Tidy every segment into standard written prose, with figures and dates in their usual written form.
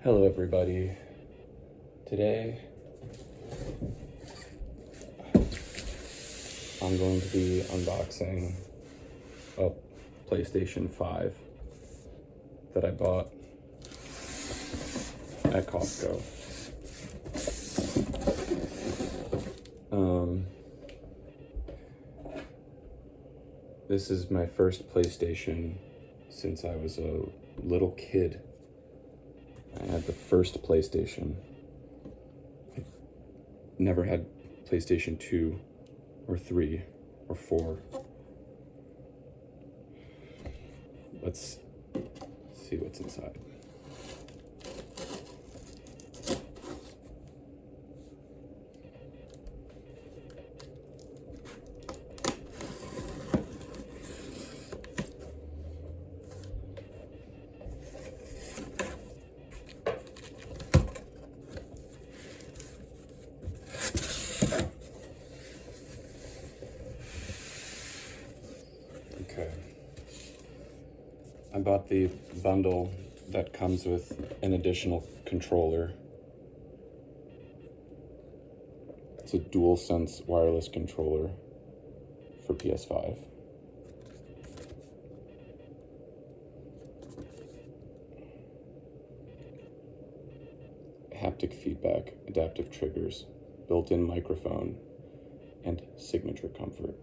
Hello everybody. Today I'm going to be unboxing a PlayStation 5 that I bought at Costco. This is my first PlayStation since I was a little kid. I had the first PlayStation. I never had PlayStation 2 or 3 or 4. Let's see what's inside. Okay. I bought the bundle that comes with an additional controller. It's a DualSense wireless controller for PS5. Haptic feedback, adaptive triggers, built-in microphone, and signature comfort.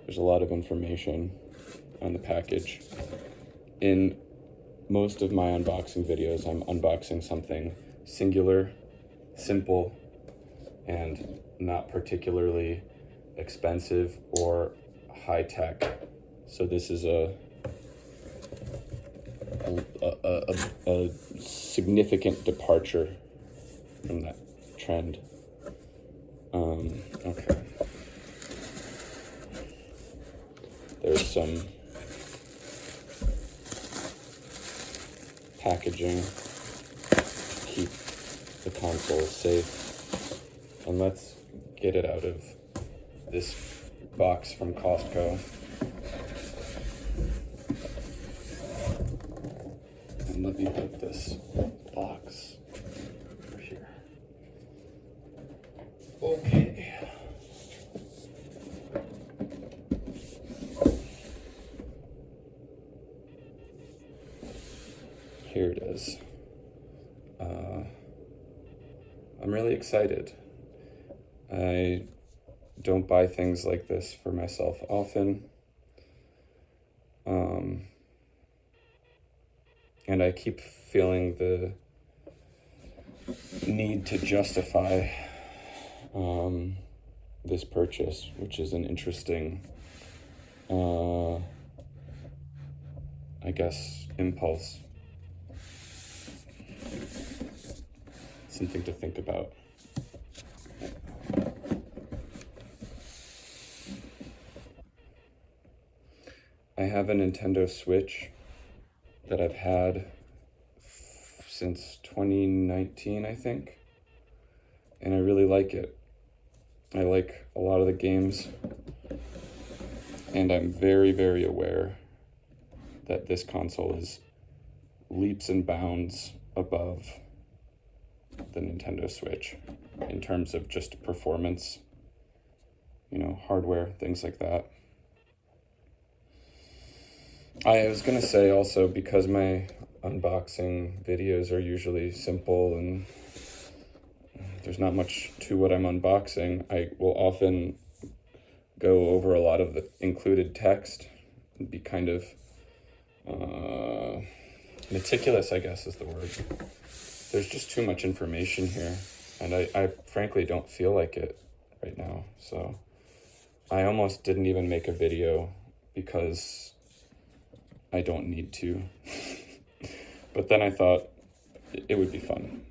There's a lot of information on the package. In most of my unboxing videos, I'm unboxing something singular, simple, and not particularly expensive or high-tech. So this is a significant departure from that trend. Okay. There's some packaging to keep the console safe. And let's get it out of this box from Costco. And let me put this box over here. Okay. Here it is. I'm really excited. I don't buy things like this for myself often. And I keep feeling the need to justify this purchase, which is an interesting, I guess, impulse. Something to think about. I have a Nintendo Switch that I've had since 2019, I think, and I really like it. I like a lot of the games, and I'm very, very aware that this console is leaps and bounds above the Nintendo Switch in terms of just performance, hardware, things like that. I was gonna say also, because my unboxing videos are usually simple and there's not much to what I'm unboxing, I will often go over a lot of the included text and be kind of meticulous, I guess is the word. There's just too much information here, and I frankly don't feel like it right now. So I almost didn't even make a video because I don't need to. But then I thought it would be fun.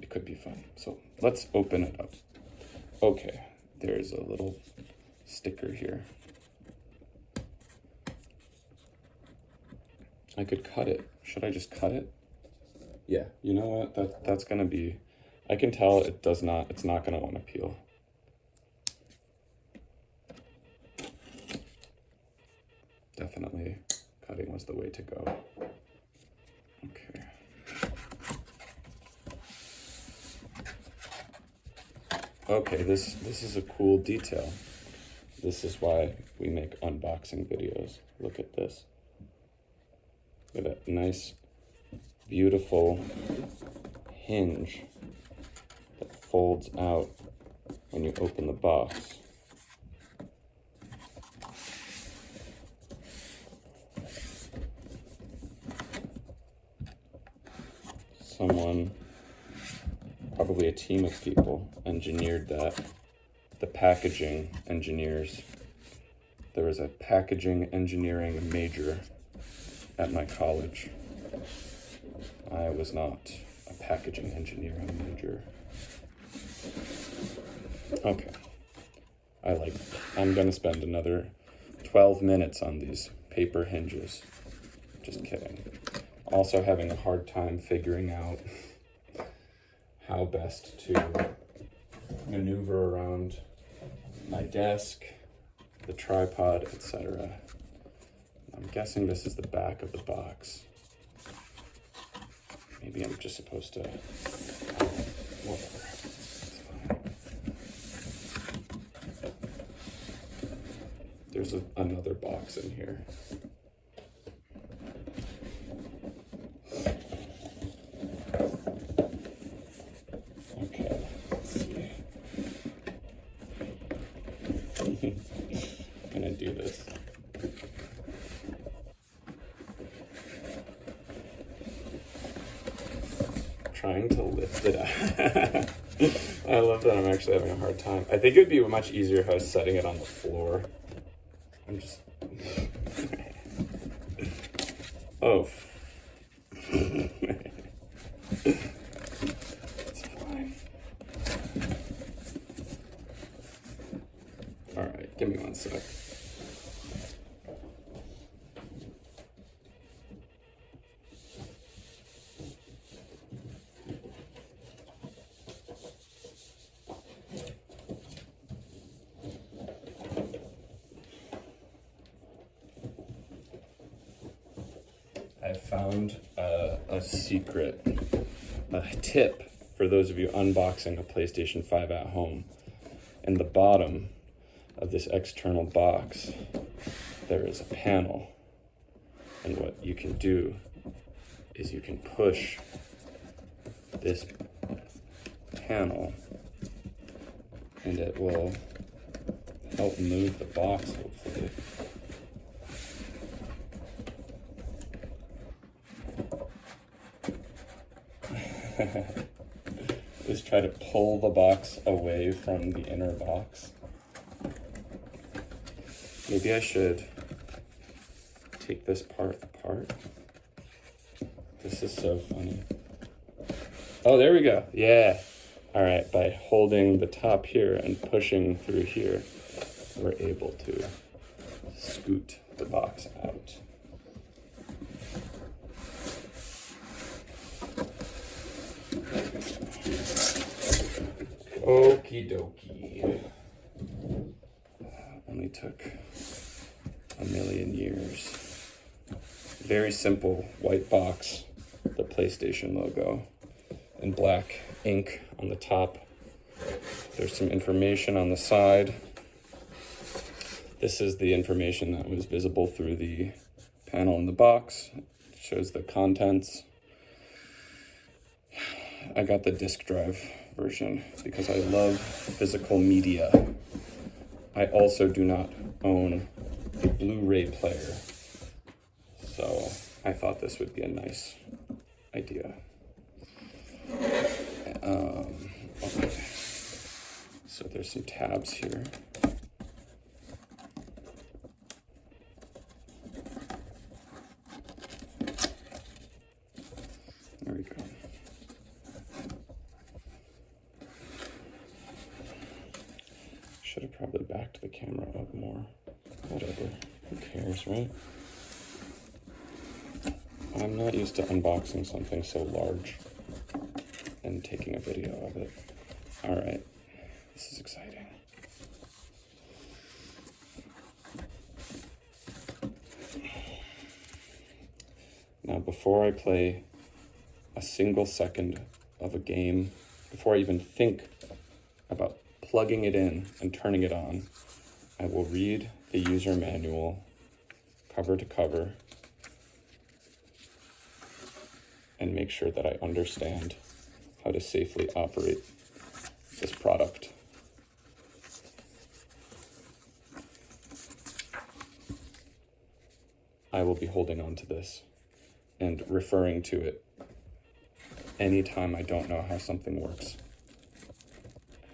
It could be fun. So let's open it up. Okay, there's a little sticker here. I could cut it. Should I just cut it? Yeah, you know what? That's gonna be, I can tell it's not gonna want to peel. Definitely cutting was the way to go. Okay. Okay, this is a cool detail. This is why we make unboxing videos. Look at this. Look at that nice, beautiful hinge that folds out when you open the box. Someone, probably a team of people, engineered that. The packaging engineers. There was a packaging engineering major at my college. I was not a packaging engineering major. Okay. I'm gonna spend another 12 minutes on these paper hinges. Just kidding. Also having a hard time figuring out how best to maneuver around my desk, the tripod, etc. I'm guessing this is the back of the box. Maybe I'm just supposed to, whatever. There's another box in here. Okay, let's see. I'm gonna do this. Trying to lift it up. I love that I'm actually having a hard time. I think it would be much easier if I was setting it on the floor. I'm just... Oh. It's fine. Alright, give me one sec. I found a secret, a tip for those of you unboxing a PlayStation 5 at home. In the bottom of this external box, there is a panel. And what you can do is you can push this panel and it will help move the box, hopefully. Just try to pull the box away from the inner box. Maybe I should take this part apart. This is so funny. Oh, there we go. Yeah. All right, by holding the top here and pushing through here, we're able to scoot the box out. Okie dokie. Only took a million years. Very simple white box, the PlayStation logo, and black ink on the top. There's some information on the side. This is the information that was visible through the panel in the box. It shows the contents. I got the disk drive version because I love physical media. I also do not own a Blu-ray player, so I thought this would be a nice idea. Okay. So there's some tabs here. There we go. Should have probably backed the camera up more. Whatever. Who cares, right? I'm not used to unboxing something so large and taking a video of it. All right. This is exciting. Now, before I play a single second of a game, before I even think about plugging it in and turning it on, I will read the user manual cover to cover and make sure that I understand how to safely operate this product. I will be holding on to this and referring to it anytime I don't know how something works.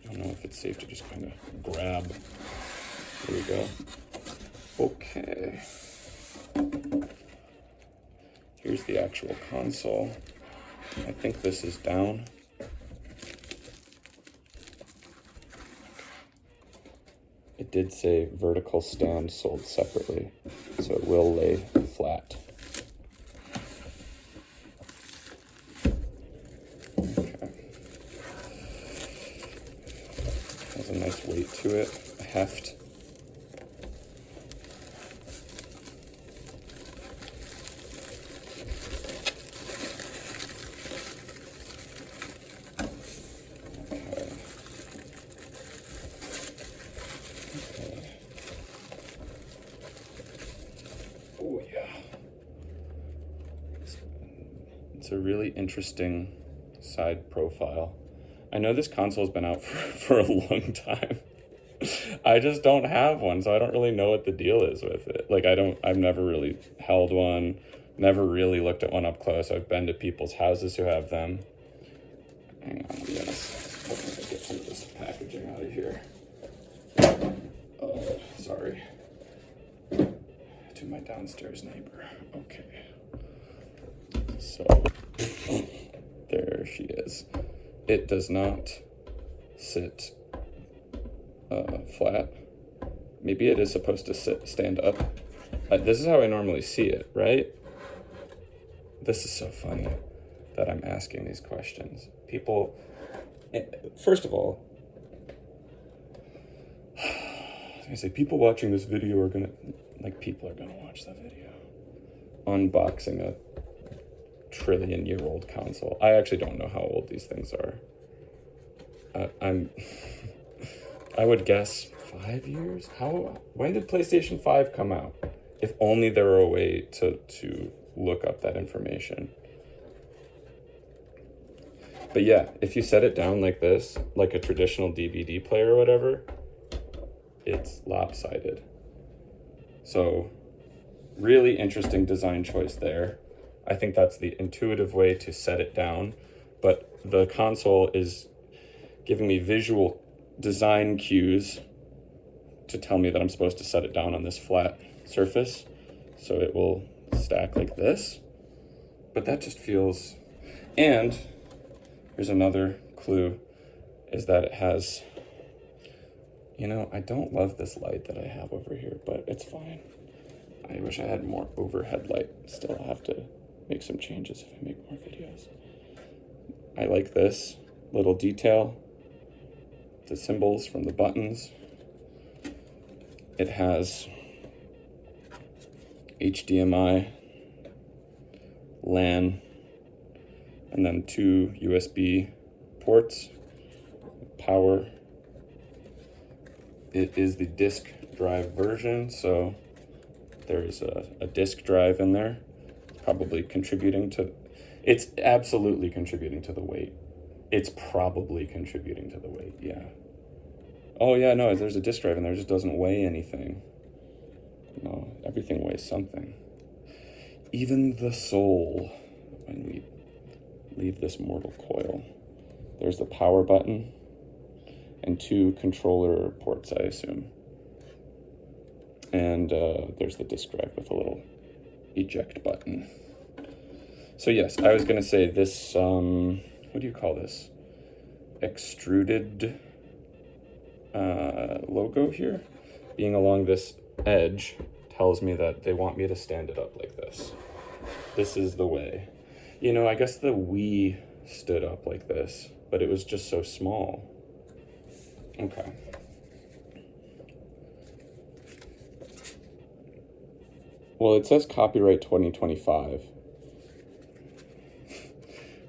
I don't know if it's safe to just kind of grab. There we go. Okay. Here's the actual console. I think this is down. It did say vertical stand sold separately, so it will lay flat. Okay. Has a nice weight to it, a heft. Oh yeah. It's a really interesting side profile. I know this console's been out for a long time. I just don't have one, so I don't really know what the deal is with it. Like I've never really held one, never really looked at one up close. I've been to people's houses who have them. Hang on, I'm gonna get some of this packaging out of here. Oh, sorry. To my downstairs neighbor. Okay. So, there she is. It does not sit flat. Maybe it is supposed to stand up. This is how I normally see it, right? This is so funny that I'm asking these questions. People, first of all, I was gonna say, people watching this video are gonna, people are gonna watch the video. Unboxing a trillion-year-old console. I actually don't know how old these things are. I would guess 5 years? When did PlayStation 5 come out? If only there were a way to look up that information. But yeah, if you set it down like this, like a traditional DVD player or whatever, it's lopsided. So, really interesting design choice there. I think that's the intuitive way to set it down, but the console is giving me visual design cues to tell me that I'm supposed to set it down on this flat surface, so it will stack like this. But that just feels... And here's another clue, is that it has... I don't love this light that I have over here, but it's fine. I wish I had more overhead light. Still, I'll have to make some changes if I make more videos. I like this little detail, the symbols from the buttons. It has HDMI, LAN, and then 2 USB ports, power. It is the disk drive version, so there's a disk drive in there. It's probably contributing to... It's absolutely contributing to the weight. It's probably contributing to the weight, yeah. Oh yeah, no, there's a disk drive in there. It just doesn't weigh anything. No, everything weighs something. Even the soul, when we leave this mortal coil. There's the power button and 2 controller ports, I assume. And there's the disk drive with a little eject button. So yes, I was gonna say this, what do you call this? Extruded logo here, being along this edge, tells me that they want me to stand it up like this. This is the way. I guess the Wii stood up like this, but it was just so small. Okay. Well, it says copyright 2025,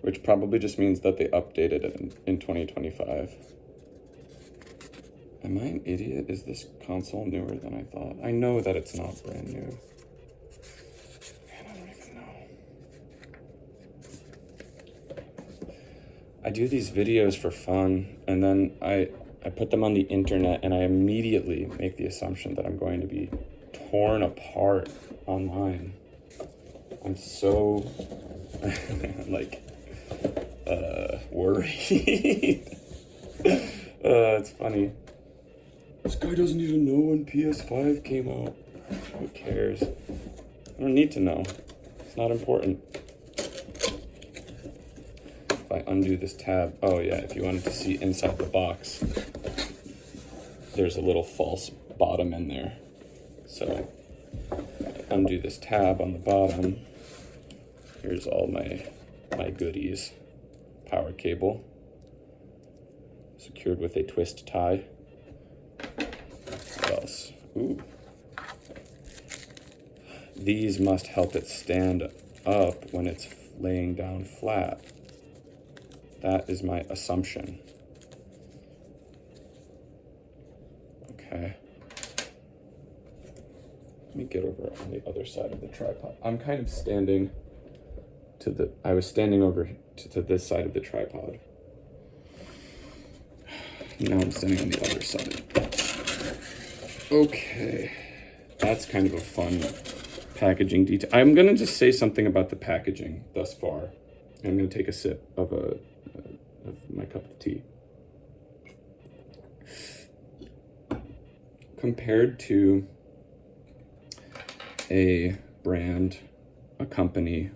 which probably just means that they updated it in 2025. Am I an idiot? Is this console newer than I thought? I know that it's not brand new. Man, I don't even know. I do these videos for fun, and then I put them on the internet, and I immediately make the assumption that I'm going to be torn apart online. I'm so, like, worried. It's funny. This guy doesn't even know when PS5 came out. Who cares? I don't need to know. It's not important. If I undo this tab, oh yeah, if you wanted to see inside the box, there's a little false bottom in there. So undo this tab on the bottom. Here's all my goodies. Power cable, secured with a twist tie. What else? Ooh. These must help it stand up when it's laying down flat. That is my assumption. Okay. Let me get over on the other side of the tripod. I'm kind of standing I was standing over to this side of the tripod. Now I'm standing on the other side. Okay. That's kind of a fun packaging detail. I'm going to just say something about the packaging thus far. I'm going to take a sip of my cup of tea. Compared to a brand, a company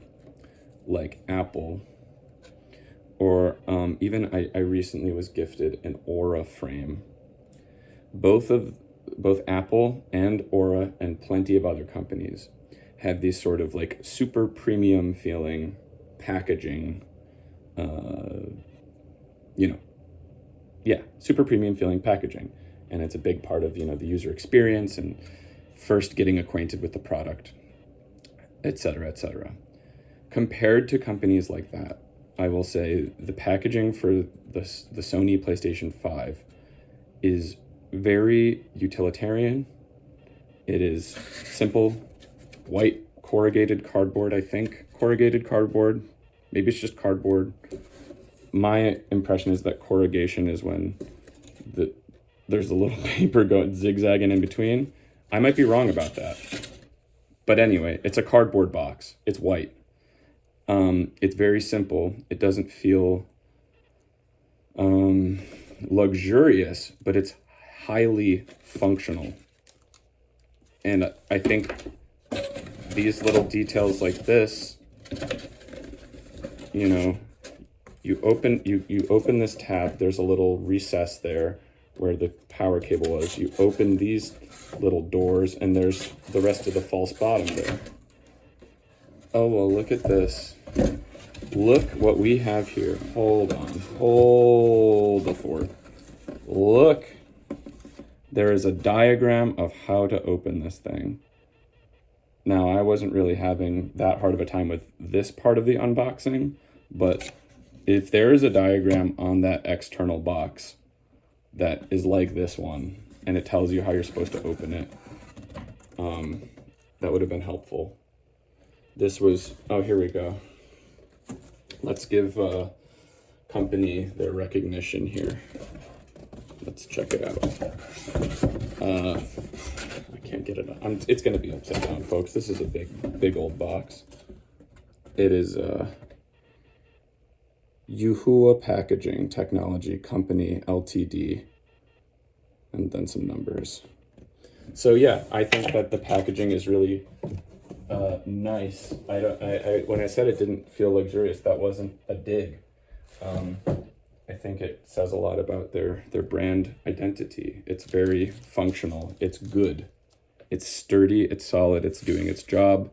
like Apple, or even I recently was gifted an Aura frame. Both Apple and Aura and plenty of other companies have these sort of like super premium feeling packaging, super premium feeling packaging. And it's a big part of, the user experience and first getting acquainted with the product, et cetera, et cetera. Compared to companies like that, I will say the packaging for the Sony PlayStation 5 is very utilitarian. It is simple, white corrugated cardboard, I think. Corrugated cardboard, maybe it's just cardboard. My impression is that corrugation is when there's a little paper going zigzagging in between. I might be wrong about that. But anyway, it's a cardboard box. It's white. It's very simple. It doesn't feel luxurious, but it's highly functional. And I think these little details like this, you open this tab, there's a little recess there where the power cable was. You open these little doors and there's the rest of the false bottom there. Oh, well, look at this. Look what we have here. Hold on. Hold the fort. Look. There is a diagram of how to open this thing. Now, I wasn't really having that hard of a time with this part of the unboxing, but if there is a diagram on that external box that is like this one, and it tells you how you're supposed to open it, that would have been helpful. This was, oh, here we go. Let's give company their recognition here. Let's check it out. I can't get it on. It's going to be upside down, folks. This is a big old box. It is Yuhua Packaging Technology Company Ltd. And then some numbers. So yeah, I think that the packaging is really nice. When I said it didn't feel luxurious, that wasn't a dig. I think it says a lot about their brand identity. It's very functional. It's good. It's sturdy. It's solid. It's doing its job.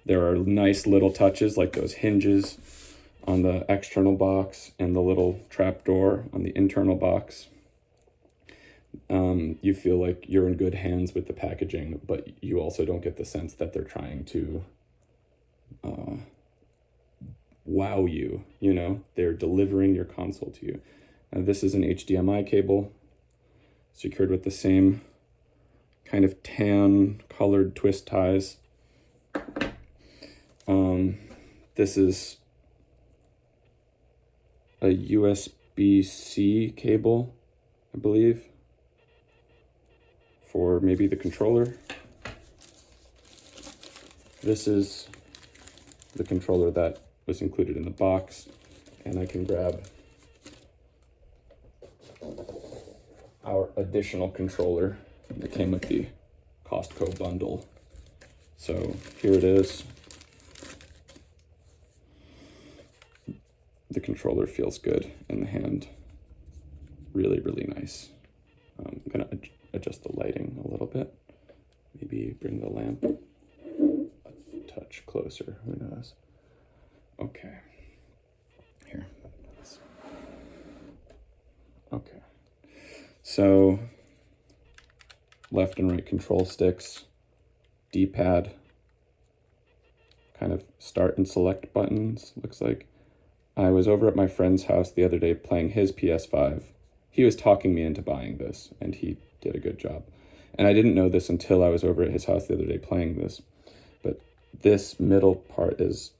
There are nice little touches like those hinges on the external box and the little trap door on the internal box. You feel like you're in good hands with the packaging, but you also don't get the sense that they're trying to wow you, you know, they're delivering your console to you. This is an HDMI cable secured with the same kind of tan colored twist ties. This is a USB-C cable, I believe, for maybe the controller. This is the controller that was included in the box, and I can grab our additional controller that came with the Costco bundle. So here it is. The controller feels good in the hand. Really, really nice. I'm gonna adjust the lighting a little bit. Maybe bring the lamp a touch closer, who knows? Okay. Here. Okay. So, left and right control sticks, D-pad, kind of start and select buttons, looks like. I was over at my friend's house the other day playing his PS5. He was talking me into buying this, and he did a good job. And I didn't know this until I was over at his house the other day playing this. But this middle part is,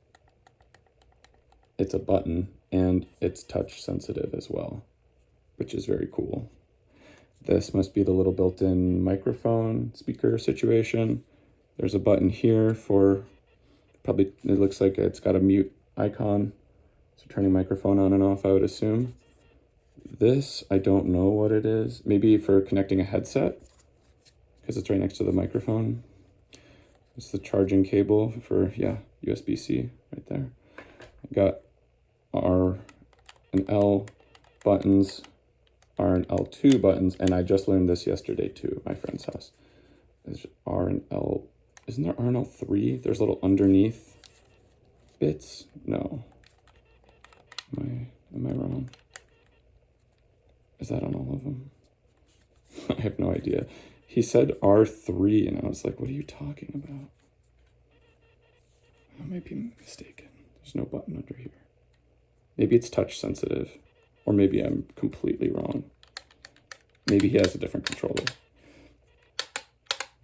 it's a button, and it's touch sensitive as well, which is very cool. This must be the little built-in microphone speaker situation. There's a button here for, probably, it looks like it's got a mute icon. So turning microphone on and off, I would assume. This, I don't know what it is. Maybe for connecting a headset, because it's right next to the microphone. It's the charging cable for, yeah, USB-C right there. I got R and L buttons, R and L2 buttons, and I just learned this yesterday too at my friend's house. There's R and L, isn't there R and L3? There's little underneath bits? No. Am I wrong? Is that on all of them? I have no idea. He said R3, and I was like, what are you talking about? I might be mistaken. There's no button under here. Maybe it's touch sensitive, or maybe I'm completely wrong. Maybe he has a different controller.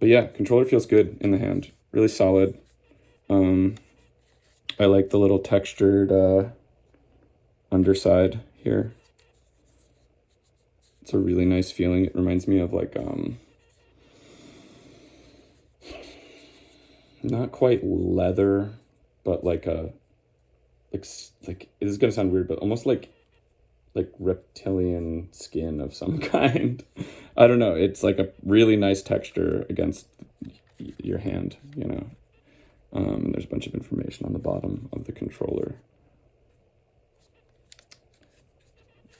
But yeah, controller feels good in the hand. Really solid. I like the little textured underside here. It's a really nice feeling. It reminds me of like, not quite leather, but like a, like this is gonna sound weird, but almost like reptilian skin of some kind. I don't know. It's like a really nice texture against your hand, you know. There's a bunch of information on the bottom of the controller.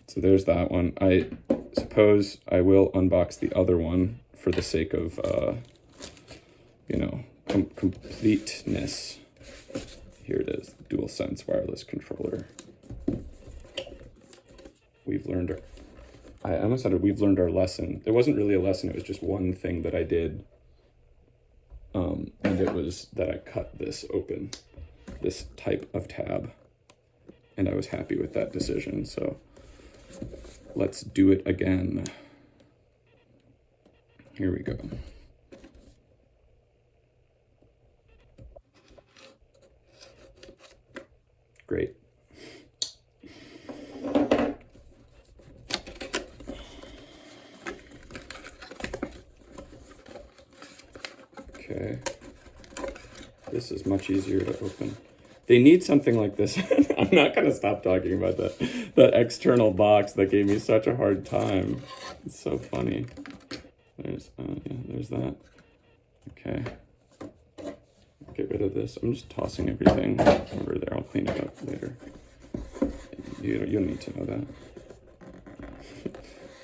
So there's that one. I suppose I will unbox the other one for the sake of, you know, completeness. Here it is, DualSense wireless controller. We've learned I almost said we've learned our lesson. It wasn't really a lesson, it was just one thing that I did. And it was that I cut this open, this type of tab. And I was happy with that decision, so let's do it again. Here we go. Great. Okay. This is much easier to open. They need something like this. I'm not going to stop talking about that external box that gave me such a hard time. It's so funny. There's, yeah, there's that. Okay. Get rid of this. I'm just tossing everything over there. I'll clean it up later. You don't need to know that.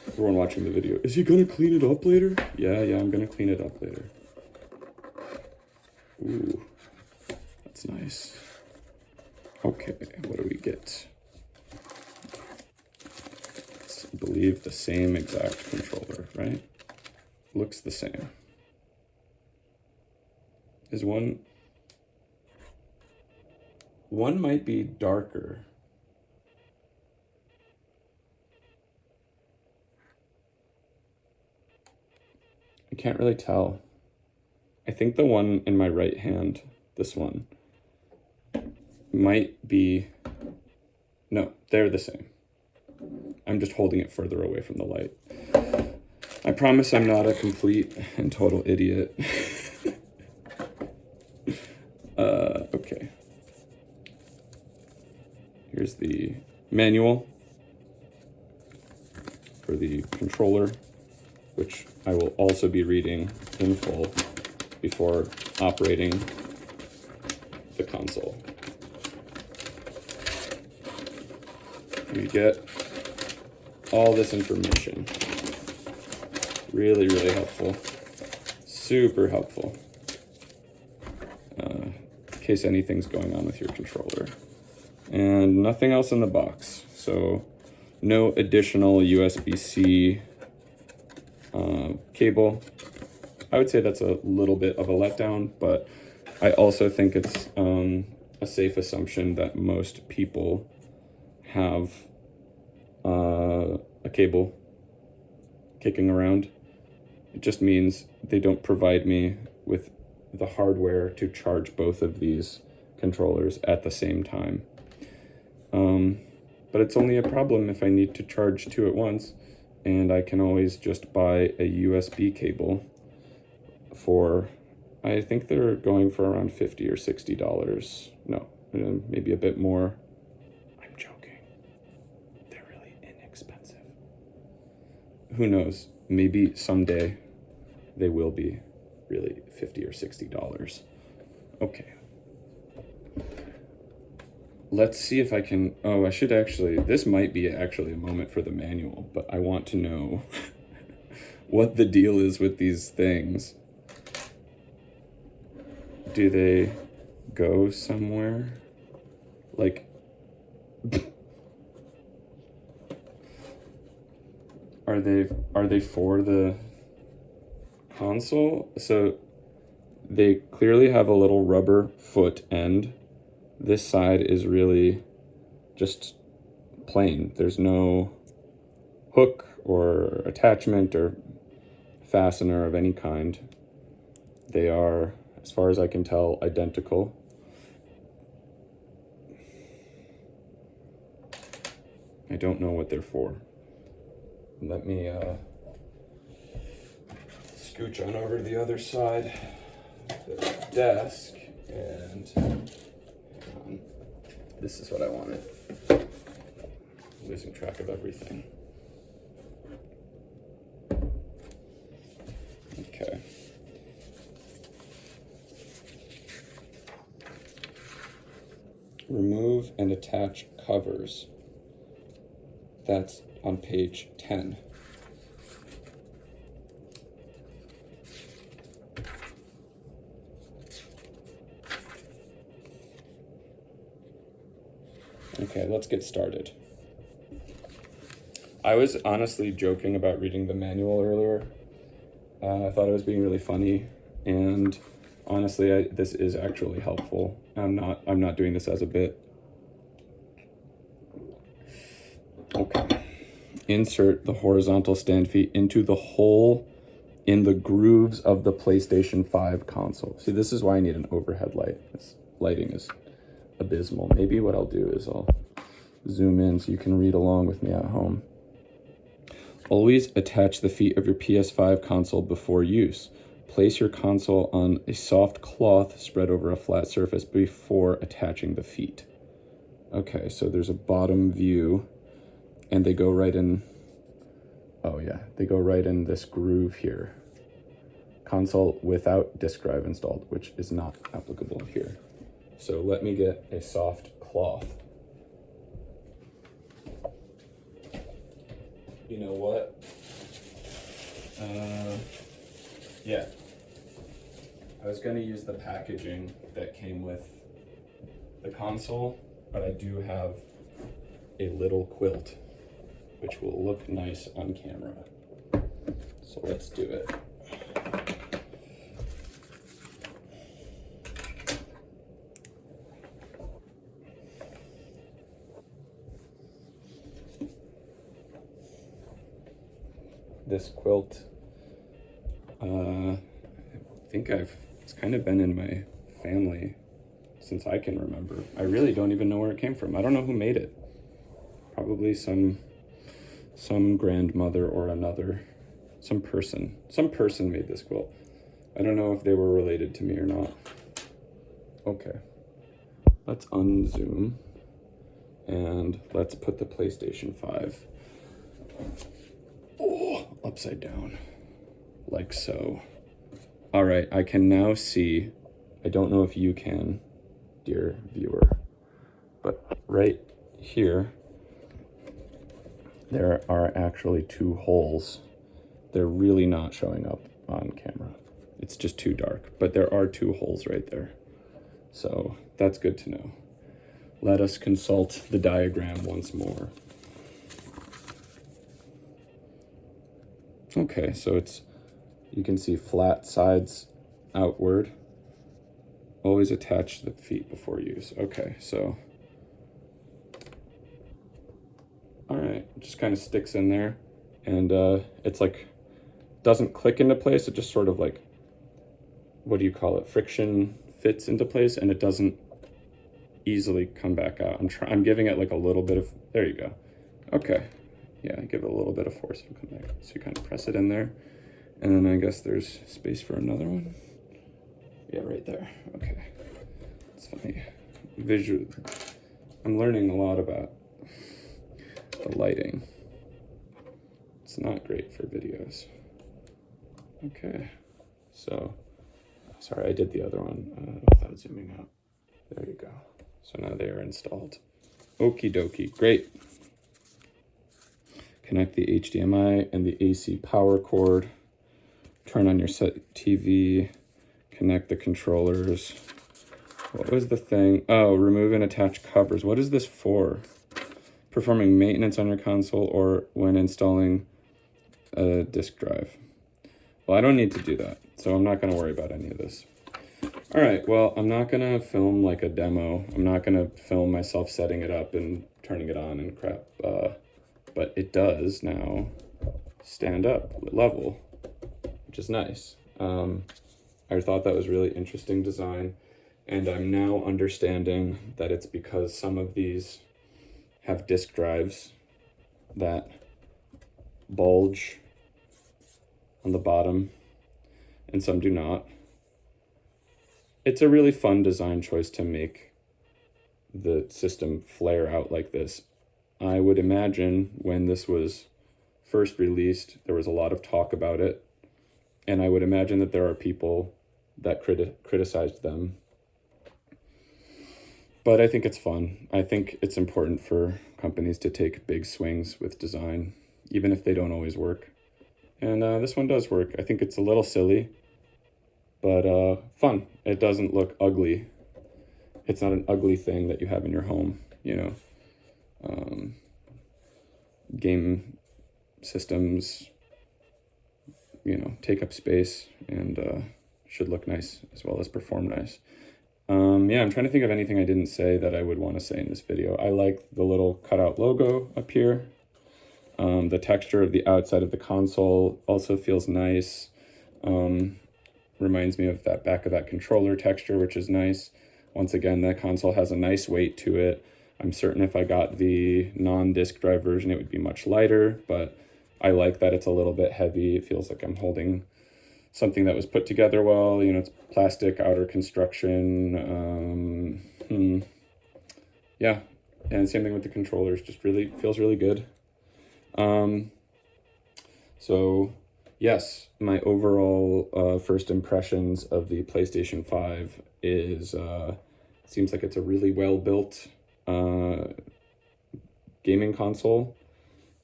Everyone watching the video, is he going to clean it up later? Yeah, I'm going to clean it up later. Ooh, that's nice. Okay, what do we get? It's, I believe, the same exact controller, right? Looks the same. Is one... One might be darker. I can't really tell. I think the one in my right hand, this one, might be, no, they're the same. I'm just holding it further away from the light. I promise I'm not a complete and total idiot. Okay. Here's the manual for the controller, which I will also be reading in full before operating the console. You get all this information. Really, really helpful. Super helpful. In case anything's going on with your controller. And nothing else in the box. So no additional USB-C cable. I would say that's a little bit of a letdown, but I also think it's a safe assumption that most people have a cable kicking around. It just means they don't provide me with the hardware to charge both of these controllers at the same time. But it's only a problem if I need to charge two at once, and I can always just buy a USB cable for, I think they're going for around $50 or $60. No, maybe a bit more. I'm joking. They're really inexpensive. Who knows? Maybe someday they will be really $50 or $60. Okay. Let's see if I can, oh, I should actually, this might be actually a moment for the manual, but I want to know what the deal is with these things. Do they go somewhere? Like, are they for the console? So they clearly have a little rubber foot end. This side is really just plain. There's no hook or attachment or fastener of any kind. They are, as far as I can tell, identical. I don't know what they're for. Let me scooch on over to the other side of the desk, and this is what I wanted. Losing track of everything. Okay. Remove and attach covers. That's on page 10. Okay, let's get started. I was honestly joking about reading the manual earlier. I thought I was being really funny, and honestly, this is actually helpful. I'm not doing this as a bit. Okay. Insert the horizontal stand feet into the hole in the grooves of the PlayStation 5 console. See, this is why I need an overhead light. This lighting is abysmal. Maybe what I'll do is I'll zoom in so you can read along with me at home. Always attach the feet of your PS5 console before use. Place your console on a soft cloth spread over a flat surface before attaching the feet. Okay, so there's a bottom view, and they go right in, oh yeah, they go right in this groove here. Console without disk drive installed, which is not applicable here. So let me get a soft cloth. You know what? Yeah. I was gonna use the packaging that came with the console, but I do have a little quilt, which will look nice on camera. So let's do it. this quilt. I think it's kind of been in my family since I can remember. I really don't even know where it came from. I don't know who made it. Probably some grandmother or another, some person made this quilt. I don't know if they were related to me or not. Okay, let's unzoom and let's put the PlayStation 5 upside down, like so. All right, I can now see, I don't know if you can, dear viewer, but right here, there are actually two holes. They're really not showing up on camera. It's just too dark, but there are two holes right there. So that's good to know. Let us consult the diagram once more. Okay, so you can see flat sides outward. Always attach the feet before use. Okay, so, all right, it just kind of sticks in there, and it's like, doesn't click into place. It just sort of like, what do you call it? Friction fits into place, and it doesn't easily come back out. I'm giving it like a little bit of, there you go. Okay, yeah, give it a little bit of force and come back. So you kind of press it in there, and then I guess there's space for another one. Yeah, right there. Okay, it's funny. Visual. I'm learning a lot about the lighting. It's not great for videos. Okay, so sorry, I did the other one without zooming out. There you go. So now they are installed. Okie dokie, great. Connect the HDMI and the AC power cord. Turn on your set TV. Connect the controllers. What was the thing? Oh, remove and attach covers. What is this for? Performing maintenance on your console or when installing a disk drive. Well, I don't need to do that, so I'm not going to worry about any of this. All right, well, I'm not going to film like a demo. I'm not going to film myself setting it up and turning it on and crap. But it does now stand up level, which is nice. I thought that was really interesting design, and I'm now understanding that it's because some of these have disk drives that bulge on the bottom and some do not. It's a really fun design choice to make the system flare out like this. I would imagine when this was first released, there was a lot of talk about it, and I would imagine that there are people that criticized them. But I think it's fun. I think it's important for companies to take big swings with design, even if they don't always work. And this one does work. I think it's a little silly, but fun. It doesn't look ugly. It's not an ugly thing that you have in your home, you know. Game systems, you know, take up space and should look nice as well as perform nice. Yeah, I'm trying to think of anything I didn't say that I would want to say in this video. I like the little cutout logo up here. The texture of the outside of the console also feels nice. Reminds me of that back of that controller texture, which is nice. Once again, that console has a nice weight to it. I'm certain if I got the non-disc drive version, it would be much lighter, but I like that it's a little bit heavy. It feels like I'm holding something that was put together well. You know, it's plastic outer construction. Yeah, and same thing with the controllers. Just really feels really good. So yes, my overall first impressions of the PlayStation 5 is seems like it's a really well built gaming console.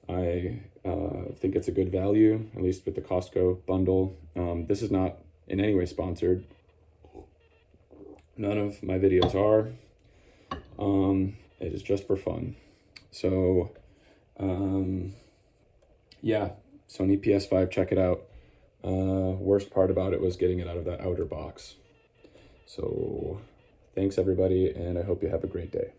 I think it's a good value, at least with the Costco bundle. This is not in any way sponsored. None of my videos are. It is just for fun. So, yeah, Sony PS5, check it out. Worst part about it was getting it out of that outer box. So, thanks everybody, and I hope you have a great day.